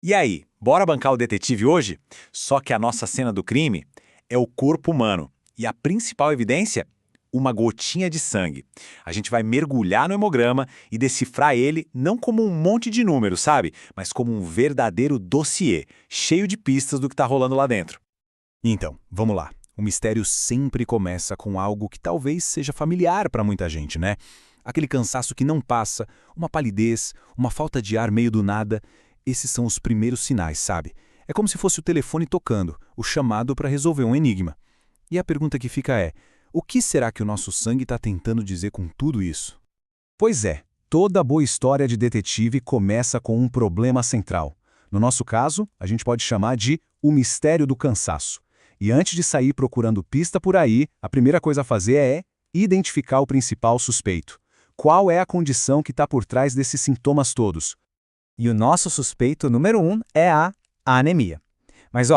E aí, bora bancar o detetive hoje? Só que a nossa cena do crime é o corpo humano. E a principal evidência? Uma gotinha de sangue. A gente vai mergulhar no hemograma e decifrar ele não como um monte de números, sabe? Mas como um verdadeiro dossiê, cheio de pistas do que tá rolando lá dentro. Então, vamos lá. O mistério sempre começa com algo que talvez seja familiar para muita gente, né? Aquele cansaço que não passa, uma palidez, uma falta de ar meio do nada. Esses são os primeiros sinais, sabe? É como se fosse o telefone tocando, o chamado para resolver um enigma. E a pergunta que fica é: o que será que o nosso sangue está tentando dizer com tudo isso? Pois é, toda boa história de detetive começa com um problema central. No nosso caso, a gente pode chamar de o mistério do cansaço. E antes de sair procurando pista por aí, a primeira coisa a fazer é identificar o principal suspeito. Qual é a condição que está por trás desses sintomas todos? E o nosso suspeito número 1 é a anemia. Mas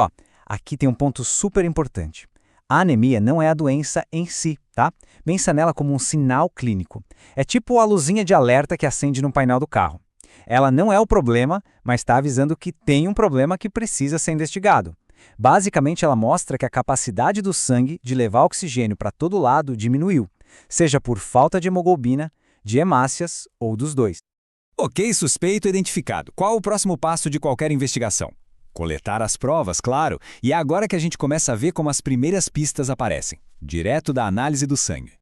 aqui tem um ponto super importante. A anemia não é a doença em si, tá? Pensa nela como um sinal clínico. É tipo a luzinha de alerta que acende no painel do carro. Ela não é o problema, mas está avisando que tem um problema que precisa ser investigado. Basicamente, ela mostra que a capacidade do sangue de levar oxigênio para todo lado diminuiu, seja por falta de hemoglobina, de hemácias ou dos dois. Ok, suspeito identificado. Qual o próximo passo de qualquer investigação? Coletar as provas, claro. E é agora que a gente começa a ver como as primeiras pistas aparecem, direto da análise do sangue.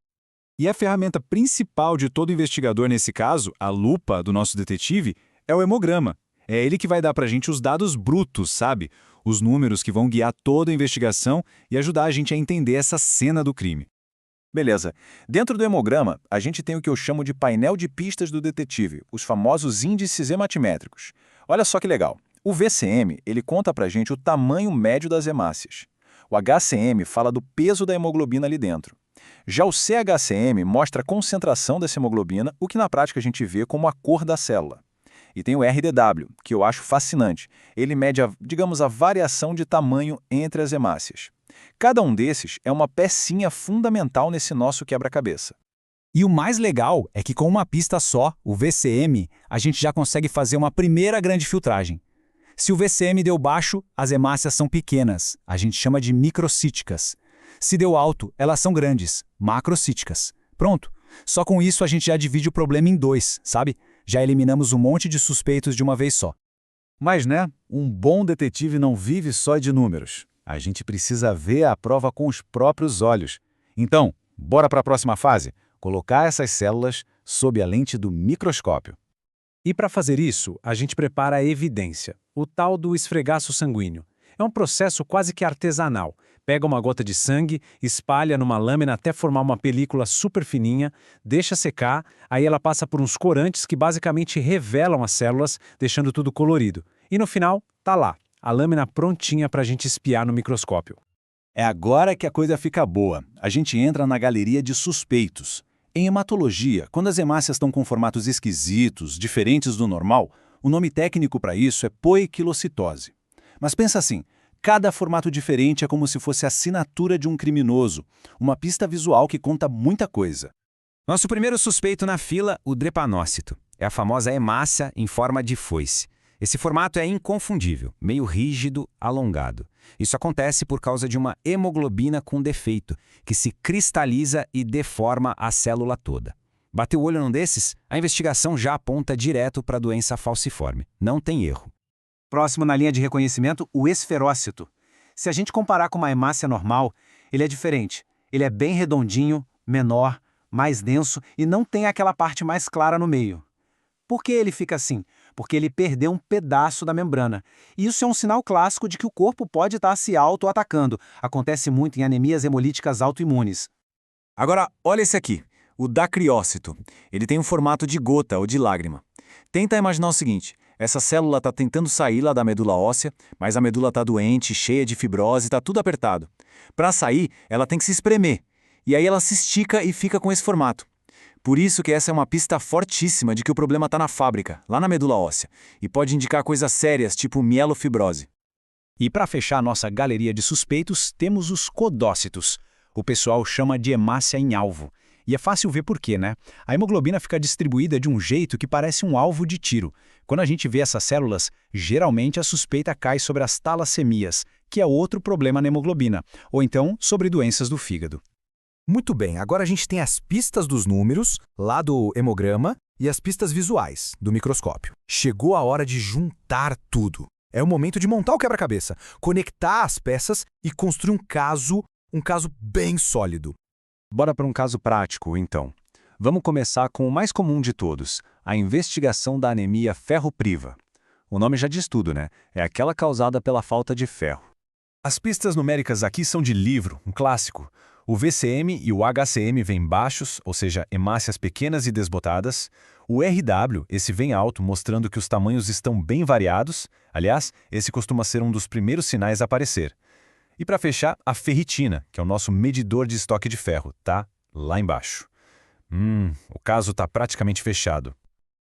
E a ferramenta principal de todo investigador nesse caso, a lupa do nosso detetive, é o hemograma. É ele que vai dar pra gente os dados brutos, sabe? Os números que vão guiar toda a investigação e ajudar a gente a entender essa cena do crime. Beleza. Dentro do hemograma, a gente tem o que eu chamo de painel de pistas do detetive, os famosos índices hematimétricos. Olha só que legal. O VCM, ele conta pra gente o tamanho médio das hemácias. O HCM fala do peso da hemoglobina ali dentro. Já o CHCM mostra a concentração dessa hemoglobina, o que na prática a gente vê como a cor da célula. E tem o RDW, que eu acho fascinante. Ele mede, digamos, a variação de tamanho entre as hemácias. Cada um desses é uma pecinha fundamental nesse nosso quebra-cabeça. E o mais legal é que com uma pista só, o VCM, a gente já consegue fazer uma primeira grande filtragem. Se o VCM deu baixo, as hemácias são pequenas, a gente chama de microcíticas. Se deu alto, elas são grandes, macrocíticas. Pronto. Só com isso a gente já divide o problema em dois, sabe? Já eliminamos um monte de suspeitos de uma vez só. Mas, né, um bom detetive não vive só de números. A gente precisa ver a prova com os próprios olhos. Então, bora para a próxima fase? Colocar essas células sob a lente do microscópio. E para fazer isso, a gente prepara a evidência, o tal do esfregaço sanguíneo. É um processo quase que artesanal. Pega uma gota de sangue, espalha numa lâmina até formar uma película super fininha, deixa secar, aí ela passa por uns corantes que basicamente revelam as células, deixando tudo colorido. E no final, tá lá, a lâmina prontinha para a gente espiar no microscópio. É agora que a coisa fica boa. A gente entra na galeria de suspeitos. Em hematologia, quando as hemácias estão com formatos esquisitos, diferentes do normal, o nome técnico para isso é poiquilocitose. Mas pensa assim, cada formato diferente é como se fosse a assinatura de um criminoso, uma pista visual que conta muita coisa. Nosso primeiro suspeito na fila, o drepanócito. É a famosa hemácia em forma de foice. Esse formato é inconfundível, meio rígido, alongado. Isso acontece por causa de uma hemoglobina com defeito, que se cristaliza e deforma a célula toda. Bateu o olho num desses? A investigação já aponta direto para a doença falciforme. Não tem erro. Próximo na linha de reconhecimento, o esferócito. Se a gente comparar com uma hemácia normal, ele é diferente. Ele é bem redondinho, menor, mais denso e não tem aquela parte mais clara no meio. Por que ele fica assim? Porque ele perdeu um pedaço da membrana. E isso é um sinal clássico de que o corpo pode estar se auto-atacando. Acontece muito em anemias hemolíticas autoimunes. Agora, olha esse aqui, o dacriócito. Ele tem um formato de gota ou de lágrima. Tenta imaginar o seguinte, essa célula está tentando sair lá da medula óssea, mas a medula está doente, cheia de fibrose, está tudo apertado. Para sair, ela tem que se espremer. E aí ela se estica e fica com esse formato. Por isso que essa é uma pista fortíssima de que o problema está na fábrica, lá na medula óssea, e pode indicar coisas sérias, tipo mielofibrose. E para fechar nossa galeria de suspeitos, temos os codócitos. O pessoal chama de hemácia em alvo. E é fácil ver por quê, né? A hemoglobina fica distribuída de um jeito que parece um alvo de tiro. Quando a gente vê essas células, geralmente a suspeita cai sobre as talassemias, que é outro problema na hemoglobina, ou então sobre doenças do fígado. Muito bem, agora a gente tem as pistas dos números, lá do hemograma, e as pistas visuais, do microscópio. Chegou a hora de juntar tudo. É o momento de montar o quebra-cabeça, conectar as peças e construir um caso bem sólido. Bora para um caso prático, então. Vamos começar com o mais comum de todos, a investigação da anemia ferropriva. O nome já diz tudo, né? É aquela causada pela falta de ferro. As pistas numéricas aqui são de livro, um clássico. O VCM e o HCM vêm baixos, ou seja, hemácias pequenas e desbotadas. O RW, esse vem alto, mostrando que os tamanhos estão bem variados. Aliás, esse costuma ser um dos primeiros sinais a aparecer. E para fechar, a ferritina, que é o nosso medidor de estoque de ferro, tá lá embaixo. O caso está praticamente fechado.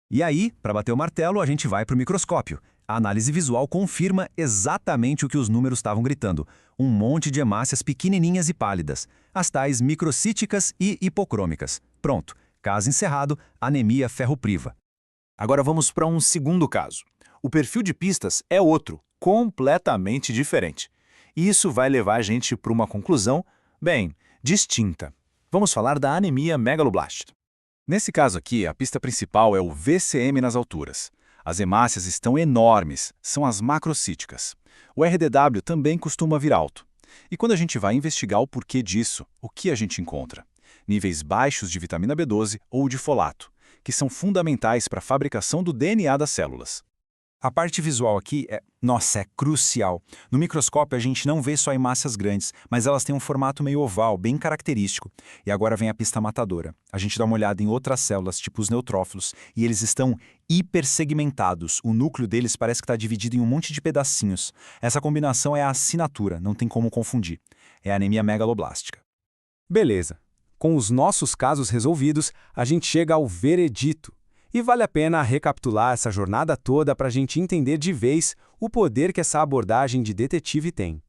E aí, para bater o martelo, a gente vai para o microscópio. A análise visual confirma exatamente o que os números estavam gritando. Um monte de hemácias pequenininhas e pálidas. As tais microcíticas e hipocrômicas. Pronto, caso encerrado, anemia ferropriva. Agora vamos para um segundo caso. O perfil de pistas é outro, completamente diferente. E isso vai levar a gente para uma conclusão, bem, distinta. Vamos falar da anemia megaloblástica. Nesse caso aqui, a pista principal é o VCM nas alturas. As hemácias estão enormes, são as macrocíticas. O RDW também costuma vir alto. E quando a gente vai investigar o porquê disso, o que a gente encontra? Níveis baixos de vitamina B12 ou de folato, que são fundamentais para a fabricação do DNA das células. A parte visual aqui é crucial. No microscópio a gente não vê só hemácias grandes, mas elas têm um formato meio oval, bem característico. E agora vem a pista matadora. A gente dá uma olhada em outras células, tipo os neutrófilos, e eles estão hipersegmentados. O núcleo deles parece que está dividido em um monte de pedacinhos. Essa combinação é a assinatura, não tem como confundir. É a anemia megaloblástica. Beleza. Com os nossos casos resolvidos, a gente chega ao veredito. E vale a pena recapitular essa jornada toda para a gente entender de vez o poder que essa abordagem de detetive tem.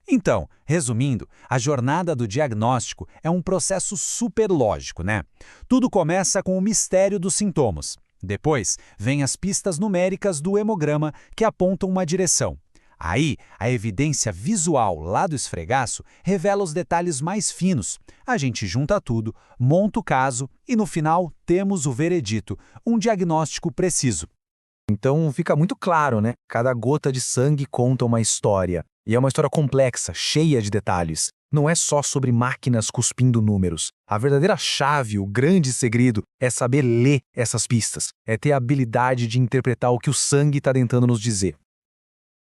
Então, resumindo, a jornada do diagnóstico é um processo super lógico, né? Tudo começa com o mistério dos sintomas. Depois, vem as pistas numéricas do hemograma que apontam uma direção. Aí, a evidência visual lá do esfregaço revela os detalhes mais finos. A gente junta tudo, monta o caso e, no final, temos o veredito, um diagnóstico preciso. Então fica muito claro, né? Cada gota de sangue conta uma história. E é uma história complexa, cheia de detalhes. Não é só sobre máquinas cuspindo números. A verdadeira chave, o grande segredo, é saber ler essas pistas. É ter a habilidade de interpretar o que o sangue está tentando nos dizer.